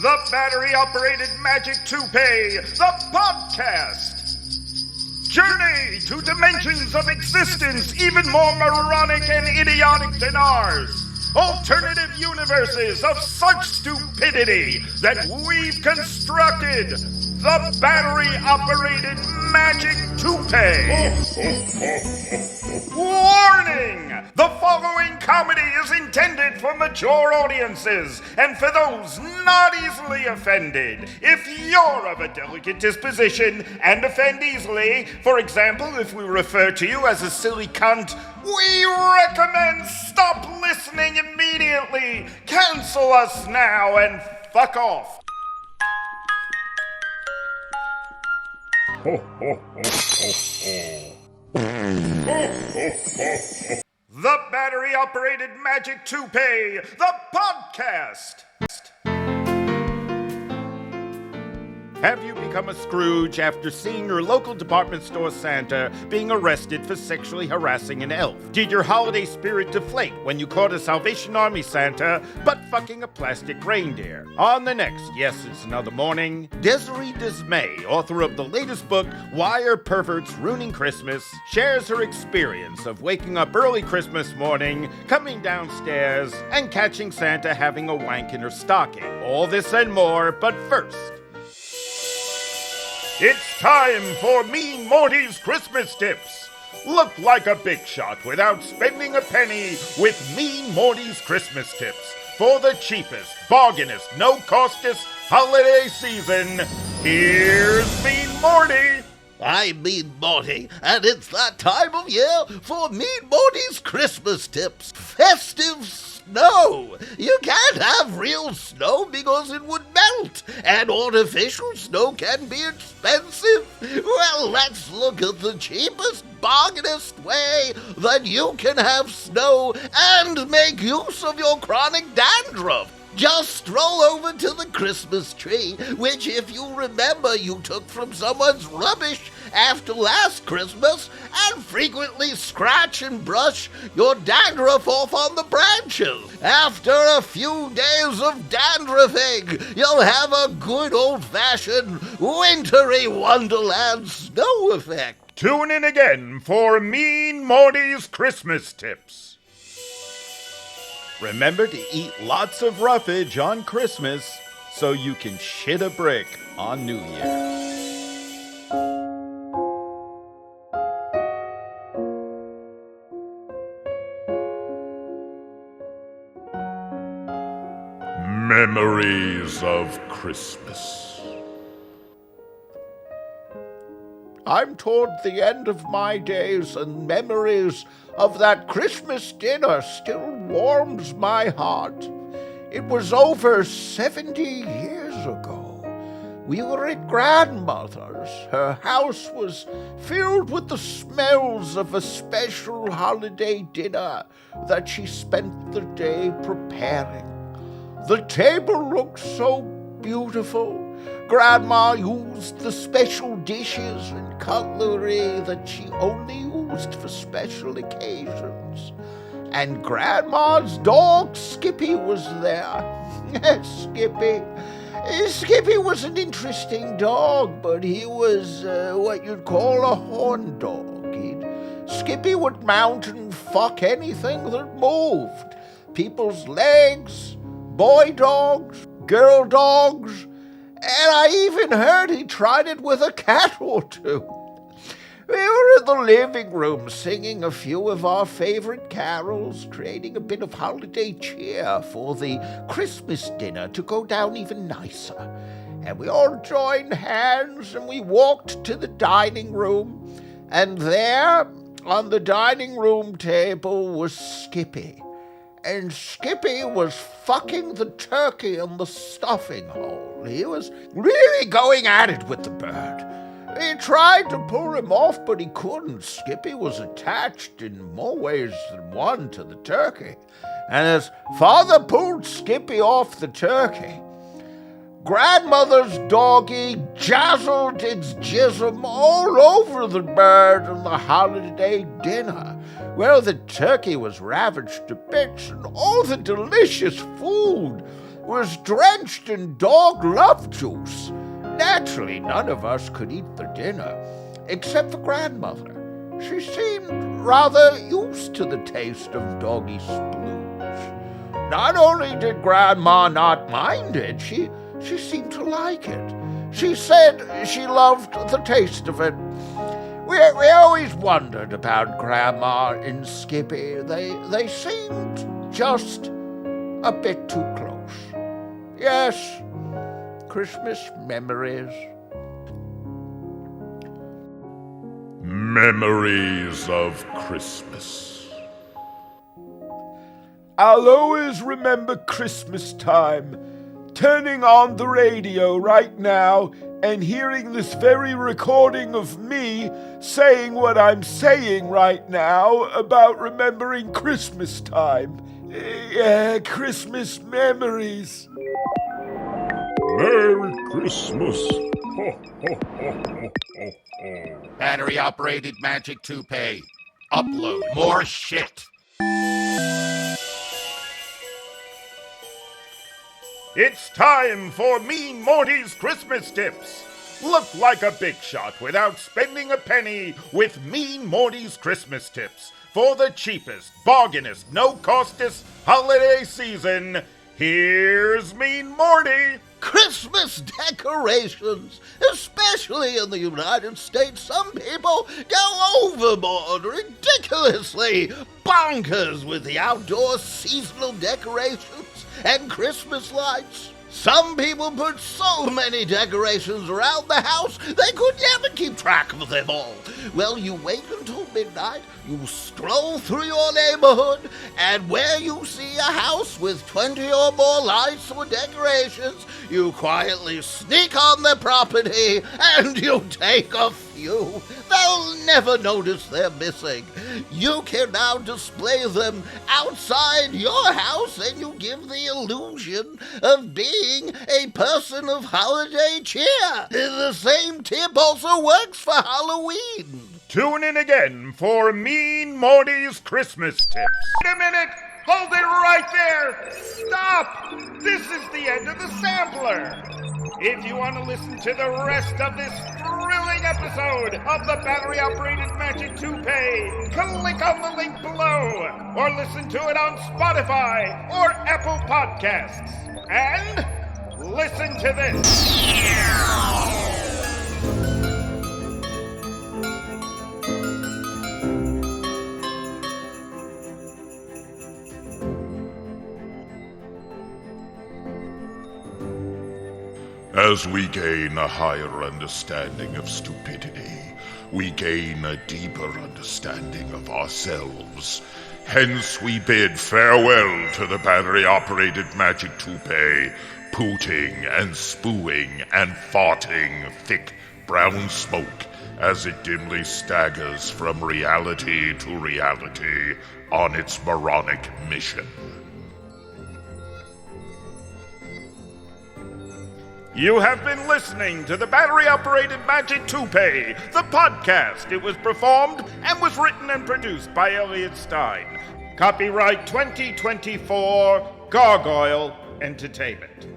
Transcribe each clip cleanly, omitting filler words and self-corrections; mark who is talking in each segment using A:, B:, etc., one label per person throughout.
A: The Battery-Operated Magic Toupee, the podcast. Journey to dimensions of existence even more moronic and idiotic than ours. Alternative universes of such stupidity that we've constructed. The Battery-Operated Magic Toupee. Warning! The following comedy is intended for mature audiences and for those not easily offended. If you're of a delicate disposition and offend easily, for example, if we refer to you as a silly cunt, we recommend stop listening immediately. Cancel us now and fuck off. Ho, ho, ho, ho, ho. The Battery-Operated Magic Toupee, the podcast. Have you become a Scrooge after seeing your local department store Santa being arrested for sexually harassing an elf? Did your holiday spirit deflate when you caught a Salvation Army Santa butt-fucking a plastic reindeer? On the next Yes, It's Another Morning, Desiree Dismay, author of the latest book, Why Are Perverts Ruining Christmas, shares her experience of waking up early Christmas morning, coming downstairs, and catching Santa having a wank in her stocking. All this and more, but first, it's time for Mean Morty's Christmas Tips. Look like a big shot without spending a penny with Mean Morty's Christmas Tips. For the cheapest, bargainest, no-costest holiday season, here's Mean Morty.
B: I'm Mean Morty, and it's that time of year for Mean Morty's Christmas Tips. Festive snow! You can't have real snow because it would melt, and artificial snow can be expensive. Well, let's look at the cheapest, bargainest way that you can have snow and make use of your chronic dandruff. Just stroll over to the Christmas tree, which, if you remember, you took from someone's rubbish after last Christmas, and frequently scratch and brush your dandruff off on the branches. After a few days of dandruffing, you'll have a good old-fashioned wintry wonderland snow effect.
A: Tune in again for Mean Morty's Christmas Tips. Remember to eat lots of roughage on Christmas so you can shit a brick on New Year. Memories of Christmas. I'm toward the end of my days, and memories of that Christmas dinner still warms my heart. It was over 70 years ago. We were at grandmother's. Her house was filled with the smells of a special holiday dinner that she spent the day preparing. The table looked so beautiful. Grandma used the special dishes and cutlery that she only used for special occasions. And Grandma's dog, Skippy, was there. Skippy was an interesting dog, but he was what you'd call a horn dog. Skippy would mount and fuck anything that moved. People's legs, boy dogs, girl dogs, and I even heard he tried it with a cat or two. We were in the living room singing a few of our favorite carols, creating a bit of holiday cheer for the Christmas dinner to go down even nicer. And we all joined hands and we walked to the dining room. And there, on the dining room table, was Skippy. And Skippy was fucking the turkey in the stuffing hole. He was really going at it with the bird. He tried to pull him off, but he couldn't. Skippy was attached in more ways than one to the turkey. And as Father pulled Skippy off the turkey, Grandmother's doggy jazzled its jism all over the bird and the holiday dinner. Well, the turkey was ravaged to bits, and all the delicious food was drenched in dog love juice. Naturally, none of us could eat the dinner, except for Grandmother. She seemed rather used to the taste of doggy splooge. Not only did Grandma not mind it, she seemed to like it. She said she loved the taste of it. We always wondered about Grandma and Skippy. They seemed just a bit too close. Yes, Christmas memories.
C: Memories of Christmas.
D: I'll always remember Christmas time, turning on the radio right now and hearing this very recording of me saying what I'm saying right now about remembering Christmas time. Yeah, Christmas memories.
C: Merry Christmas. Ho, ho, ho, ho, ho, ho.
E: Battery-Operated Magic Toupee. Upload more shit.
C: It's time for Mean Morty's Christmas Tips. Look like a big shot without spending a penny with Mean Morty's Christmas Tips. For the cheapest, bargainest, no-costest holiday season, here's Mean Morty.
B: Christmas decorations, especially in the United States, some people go overboard, ridiculously bonkers with the outdoor seasonal decorations and Christmas lights. Some people put so many decorations around the house they could never keep track of them all. Well, you wait until midnight, you stroll through your neighborhood, and where you see a house with 20 or more lights or decorations, you quietly sneak on the property and you take a few. They'll never notice they're missing. You can now display them outside your house, and you give the illusion of being a person of holiday cheer. The same tip also works for Halloween.
C: Tune in again for Mean Morty's Christmas Tips. Wait a minute! Hold it right there! Stop! This is the end of the sampler! If you want to listen to the rest of this thrilling episode of the Battery-Operated Magic Toupee, click on the link below, or listen to it on Spotify or Apple Podcasts. And listen to this. As we gain a higher understanding of stupidity, we gain a deeper understanding of ourselves. Hence we bid farewell to the Battery-Operated Magic Toupee, pooting and spooing and farting thick brown smoke as it dimly staggers from reality to reality on its moronic mission. You have been listening to the Battery-Operated Magic Toupee, the podcast. It was performed and was written and produced by Elliot Stein. Copyright 2024, Gargoyle Entertainment.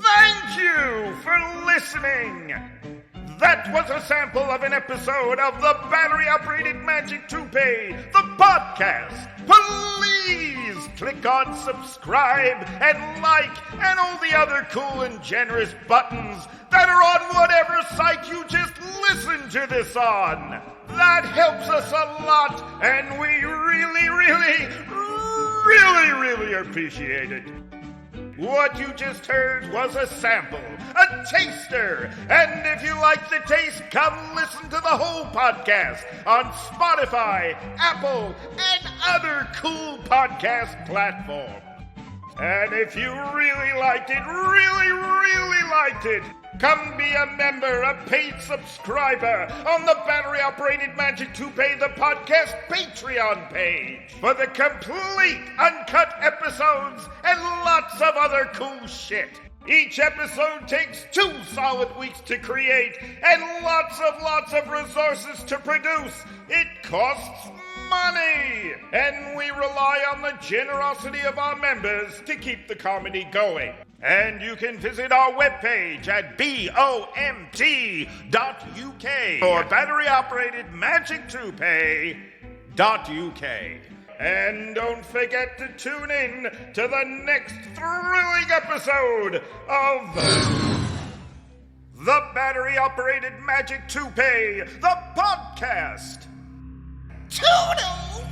C: Thank you for listening! That was a sample of an episode of the Battery-Operated Magic Toupee, the podcast. Please click on subscribe and like and all the other cool and generous buttons that are on whatever site you just listened to this on. That helps us a lot, and we really appreciate it. What you just heard was a sample, a taster, and if you like the taste, come listen to the whole podcast on Spotify, Apple, and other cool podcast platforms. And if you really liked it, really liked it, come be a member, a paid subscriber on the Battery-Operated Magic Toupee, the podcast Patreon page for the complete uncut episodes and lots of other cool shit. Each episode takes 2 solid weeks to create and lots of resources to produce. It costs money, and we rely on the generosity of our members to keep the comedy going. And you can visit our webpage at BOMT.UK or Battery-Operated Magic Toupee.UK. And don't forget to tune in to the next thrilling episode of the Battery-Operated Magic Toupee, the podcast.
B: Toodles!